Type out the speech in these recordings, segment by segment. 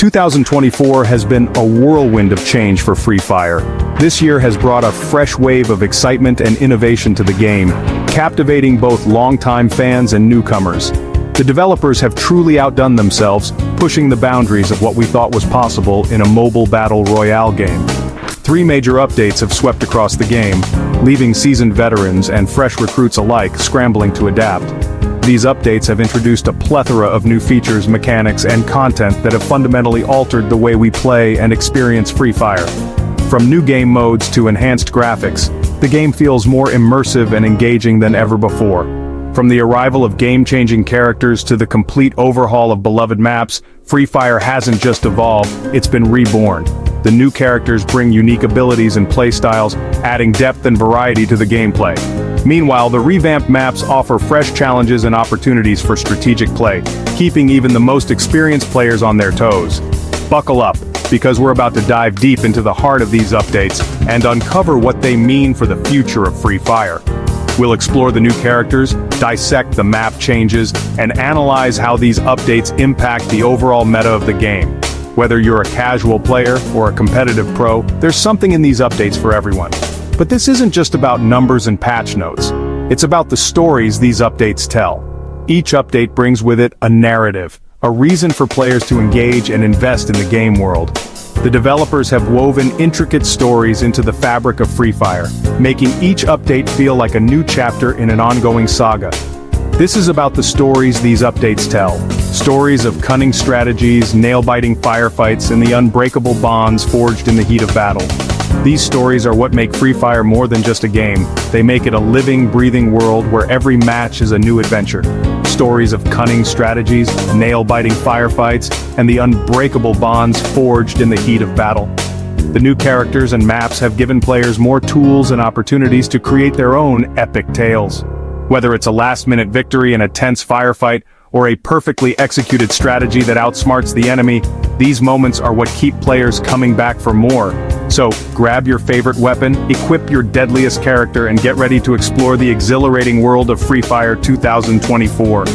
2024 has been a whirlwind of change for Free Fire. This year has brought a fresh wave of excitement and innovation to the game, captivating both longtime fans and newcomers. The developers have truly outdone themselves, pushing the boundaries of what we thought was possible in a mobile battle royale game. 3 major updates have swept across the game, leaving seasoned veterans and fresh recruits alike scrambling to adapt. These updates have introduced a plethora of new features, mechanics, and content that have fundamentally altered the way we play and experience Free Fire. From new game modes to enhanced graphics, the game feels more immersive and engaging than ever before. From the arrival of game-changing characters to the complete overhaul of beloved maps, Free Fire hasn't just evolved, it's been reborn. The new characters bring unique abilities and playstyles, adding depth and variety to the gameplay. Meanwhile, the revamped maps offer fresh challenges and opportunities for strategic play, keeping even the most experienced players on their toes. Buckle up, because we're about to dive deep into the heart of these updates and uncover what they mean for the future of Free Fire. We'll explore the new characters, dissect the map changes, and analyze how these updates impact the overall meta of the game. Whether you're a casual player or a competitive pro, there's something in these updates for everyone. But this isn't just about numbers and patch notes. It's about the stories these updates tell. Each update brings with it a narrative, a reason for players to engage and invest in the game world. The developers have woven intricate stories into the fabric of Free Fire, making each update feel like a new chapter in an ongoing saga. This is about the stories these updates tell. Stories of cunning strategies, nail-biting firefights, and the unbreakable bonds forged in the heat of battle. These stories are what make Free Fire more than just a game. They make it a living, breathing world where every match is a new adventure. Stories of cunning strategies, nail-biting firefights, and the unbreakable bonds forged in the heat of battle. The new characters and maps have given players more tools and opportunities to create their own epic tales. Whether it's a last-minute victory in a tense firefight, or a perfectly executed strategy that outsmarts the enemy, these moments are what keep players coming back for more. So, grab your favorite weapon, equip your deadliest character, and get ready to explore the exhilarating world of Free Fire 2024.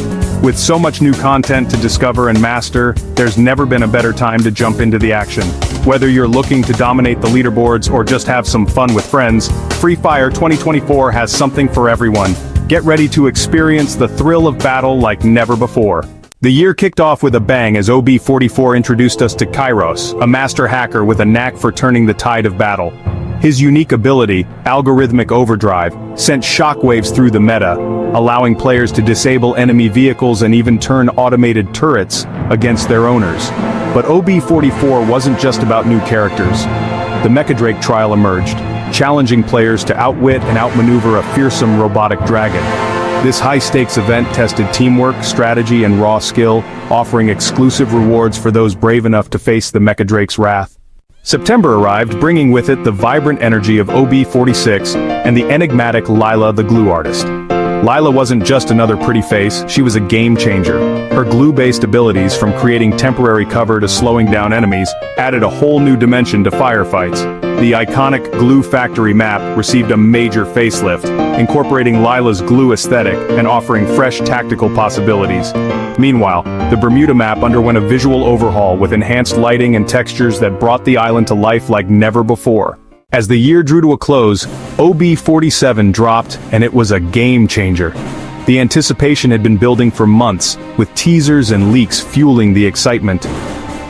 With so much new content to discover and master, there's never been a better time to jump into the action. Whether you're looking to dominate the leaderboards or just have some fun with friends, Free Fire 2024 has something for everyone. Get ready to experience the thrill of battle like never before. The year kicked off with a bang as OB44 introduced us to Kairos, a master hacker with a knack for turning the tide of battle. His unique ability, Algorithmic Overdrive, sent shockwaves through the meta, allowing players to disable enemy vehicles and even turn automated turrets against their owners. But OB44 wasn't just about new characters. The Mechadrake trial emerged, challenging players to outwit and outmaneuver a fearsome robotic dragon. This high-stakes event tested teamwork, strategy, and raw skill, offering exclusive rewards for those brave enough to face the Mechadrake's wrath. September arrived, bringing with it the vibrant energy of OB46 and the enigmatic Lila the Glue Artist. Lila wasn't just another pretty face, she was a game-changer. Her glue-based abilities, from creating temporary cover to slowing down enemies, added a whole new dimension to firefights. The iconic Glue Factory map received a major facelift, incorporating Lila's glue aesthetic and offering fresh tactical possibilities. Meanwhile, the Bermuda map underwent a visual overhaul with enhanced lighting and textures that brought the island to life like never before. As the year drew to a close, OB47 dropped, and it was a game-changer. The anticipation had been building for months, with teasers and leaks fueling the excitement.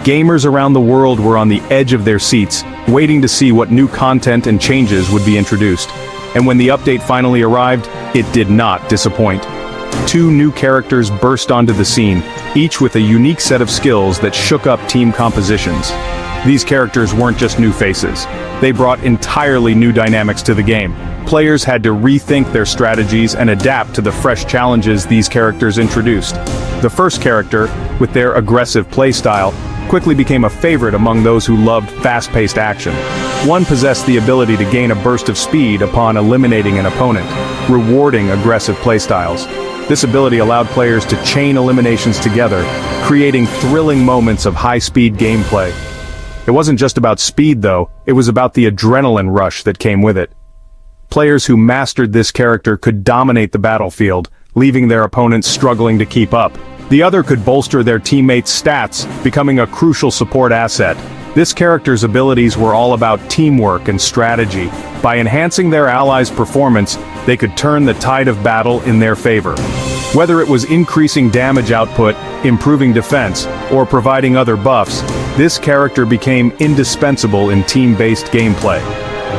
Gamers around the world were on the edge of their seats, waiting to see what new content and changes would be introduced. And when the update finally arrived, it did not disappoint. 2 new characters burst onto the scene, each with a unique set of skills that shook up team compositions. These characters weren't just new faces. They brought entirely new dynamics to the game. Players had to rethink their strategies and adapt to the fresh challenges these characters introduced. The first character, with their aggressive playstyle, quickly became a favorite among those who loved fast-paced action. One possessed the ability to gain a burst of speed upon eliminating an opponent, rewarding aggressive playstyles. This ability allowed players to chain eliminations together, creating thrilling moments of high-speed gameplay. It wasn't just about speed though, it was about the adrenaline rush that came with it. Players who mastered this character could dominate the battlefield, leaving their opponents struggling to keep up. The other could bolster their teammates' stats, becoming a crucial support asset. This character's abilities were all about teamwork and strategy. By enhancing their allies' performance, they could turn the tide of battle in their favor. Whether it was increasing damage output, improving defense, or providing other buffs, this character became indispensable in team-based gameplay.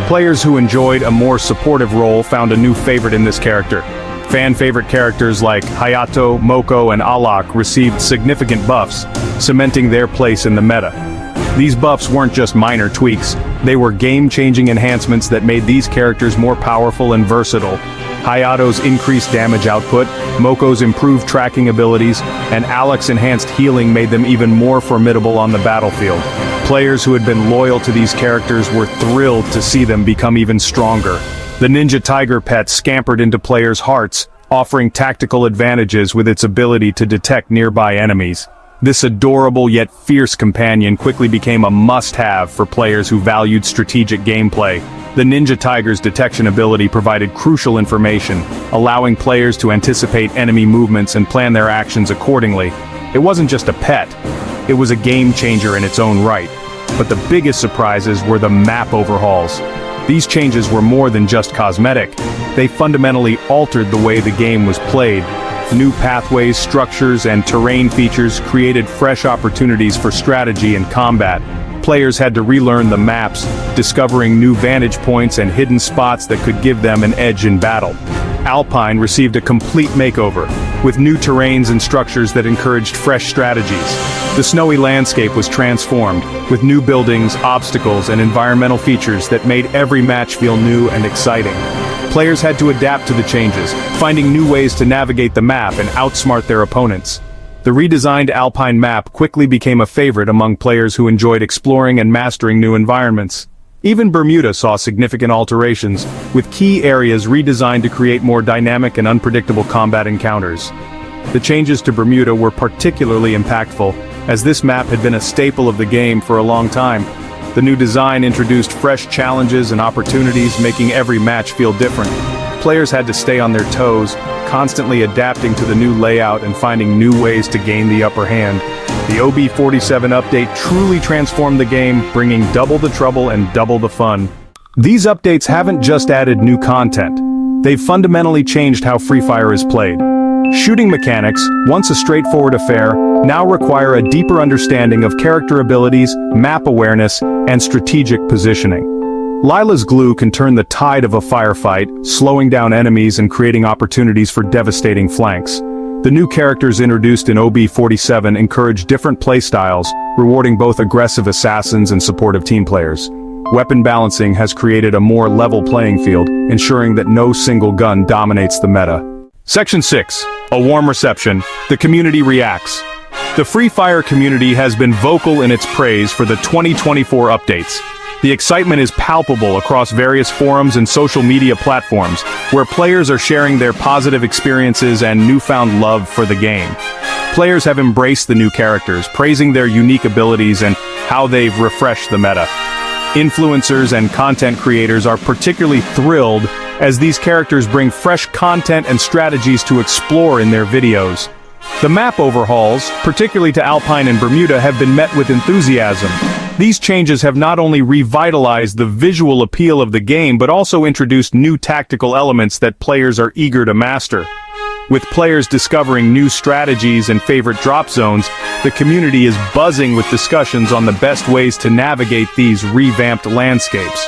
Players who enjoyed a more supportive role found a new favorite in this character. Fan-favorite characters like Hayato, Moko, and Alak received significant buffs, cementing their place in the meta. These buffs weren't just minor tweaks, they were game-changing enhancements that made these characters more powerful and versatile. Hayato's increased damage output, Moko's improved tracking abilities, and Alak's enhanced healing made them even more formidable on the battlefield. Players who had been loyal to these characters were thrilled to see them become even stronger. The Ninja Tiger pet scampered into players' hearts, offering tactical advantages with its ability to detect nearby enemies. This adorable yet fierce companion quickly became a must-have for players who valued strategic gameplay. The Ninja Tiger's detection ability provided crucial information, allowing players to anticipate enemy movements and plan their actions accordingly. It wasn't just a pet, it was a game-changer in its own right. But the biggest surprises were the map overhauls. These changes were more than just cosmetic. They fundamentally altered the way the game was played. New pathways, structures, and terrain features created fresh opportunities for strategy and combat. Players had to relearn the maps, discovering new vantage points and hidden spots that could give them an edge in battle. Alpine received a complete makeover, with new terrains and structures that encouraged fresh strategies. The snowy landscape was transformed, with new buildings, obstacles, and environmental features that made every match feel new and exciting. Players had to adapt to the changes, finding new ways to navigate the map and outsmart their opponents. The redesigned Alpine map quickly became a favorite among players who enjoyed exploring and mastering new environments. Even Bermuda saw significant alterations, with key areas redesigned to create more dynamic and unpredictable combat encounters. The changes to Bermuda were particularly impactful, as this map had been a staple of the game for a long time. The new design introduced fresh challenges and opportunities, making every match feel different. Players had to stay on their toes, constantly adapting to the new layout and finding new ways to gain the upper hand. The OB47 update truly transformed the game, bringing double the trouble and double the fun. These updates haven't just added new content. They've fundamentally changed how Free Fire is played. Shooting mechanics, once a straightforward affair, now require a deeper understanding of character abilities, map awareness, and strategic positioning. Lila's glue can turn the tide of a firefight, slowing down enemies and creating opportunities for devastating flanks. The new characters introduced in OB47 encourage different playstyles, rewarding both aggressive assassins and supportive team players. Weapon balancing has created a more level playing field, ensuring that no single gun dominates the meta. Section 6. A warm reception. The community reacts. The Free Fire community has been vocal in its praise for the 2024 updates. The excitement is palpable across various forums and social media platforms, where players are sharing their positive experiences and newfound love for the game. Players have embraced the new characters, praising their unique abilities and how they've refreshed the meta. Influencers and content creators are particularly thrilled as these characters bring fresh content and strategies to explore in their videos. The map overhauls, particularly to Alpine and Bermuda, have been met with enthusiasm. These changes have not only revitalized the visual appeal of the game but also introduced new tactical elements that players are eager to master. With players discovering new strategies and favorite drop zones, the community is buzzing with discussions on the best ways to navigate these revamped landscapes.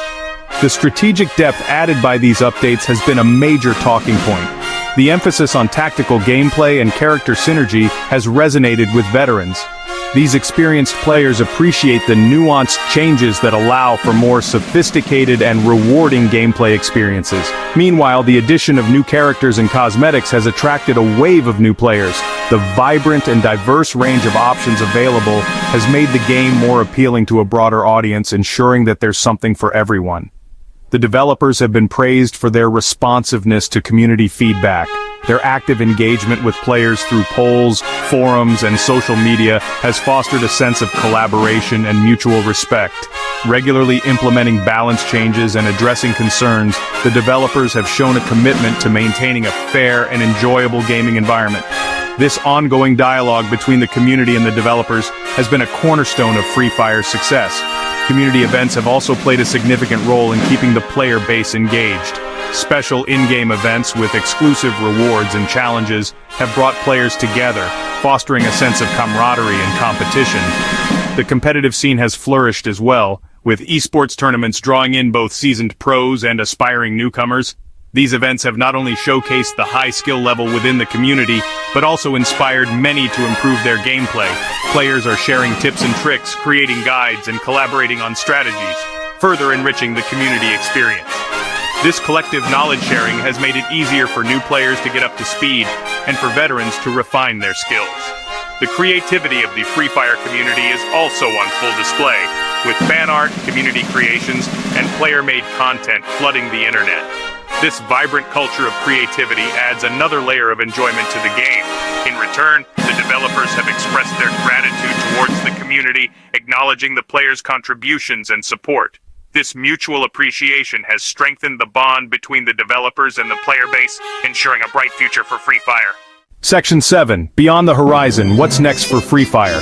The strategic depth added by these updates has been a major talking point. The emphasis on tactical gameplay and character synergy has resonated with veterans. These experienced players appreciate the nuanced changes that allow for more sophisticated and rewarding gameplay experiences. Meanwhile, the addition of new characters and cosmetics has attracted a wave of new players. The vibrant and diverse range of options available has made the game more appealing to a broader audience, ensuring that there's something for everyone. The developers have been praised for their responsiveness to community feedback. Their active engagement with players through polls, forums, and social media has fostered a sense of collaboration and mutual respect. Regularly implementing balance changes and addressing concerns, the developers have shown a commitment to maintaining a fair and enjoyable gaming environment. This ongoing dialogue between the community and the developers has been a cornerstone of Free Fire's success. Community events have also played a significant role in keeping the player base engaged. Special in-game events with exclusive rewards and challenges have brought players together, fostering a sense of camaraderie and competition. The competitive scene has flourished as well, with esports tournaments drawing in both seasoned pros and aspiring newcomers. These events have not only showcased the high skill level within the community, but also inspired many to improve their gameplay. Players are sharing tips and tricks, creating guides, and collaborating on strategies, further enriching the community experience. This collective knowledge sharing has made it easier for new players to get up to speed, and for veterans to refine their skills. The creativity of the Free Fire community is also on full display, with fan art, community creations, and player-made content flooding the internet. This vibrant culture of creativity adds another layer of enjoyment to the game. In return, the developers have expressed their gratitude towards the community, acknowledging the players' contributions and support. This mutual appreciation has strengthened the bond between the developers and the player base, ensuring a bright future for Free Fire. Section 7. Beyond the horizon, what's next for Free Fire?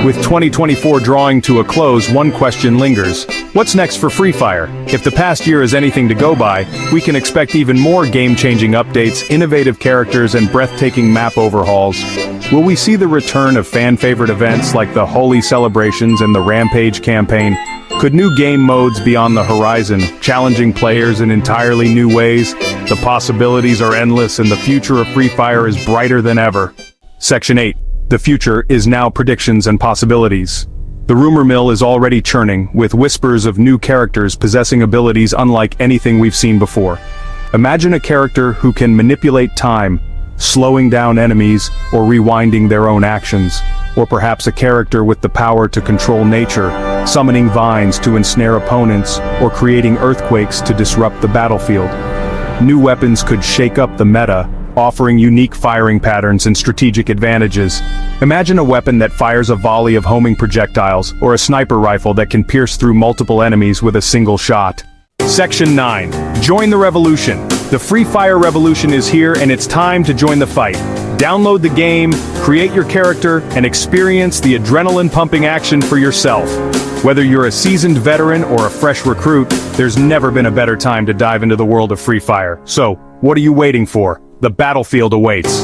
With 2024 drawing to a close, one question lingers. What's next for Free Fire? If the past year is anything to go by, we can expect even more game-changing updates, innovative characters, and breathtaking map overhauls. Will we see the return of fan-favorite events like the Holy Celebrations and the Rampage campaign? Could new game modes be on the horizon, challenging players in entirely new ways? The possibilities are endless and the future of Free Fire is brighter than ever. Section 8. The future is now predictions and possibilities. The rumor mill is already churning, with whispers of new characters possessing abilities unlike anything we've seen before. Imagine a character who can manipulate time, slowing down enemies or rewinding their own actions. Or perhaps a character with the power to control nature, summoning vines to ensnare opponents, or creating earthquakes to disrupt the battlefield. New weapons could shake up the meta, offering unique firing patterns and strategic advantages. Imagine a weapon that fires a volley of homing projectiles, or a sniper rifle that can pierce through multiple enemies with a single shot. Section 9. Join the revolution. The Free Fire revolution is here, and it's time to join the fight. Download the game, create your character, and experience the adrenaline-pumping action for yourself. Whether you're a seasoned veteran or a fresh recruit, there's never been a better time to dive into the world of Free Fire. So, what are you waiting for? The battlefield awaits.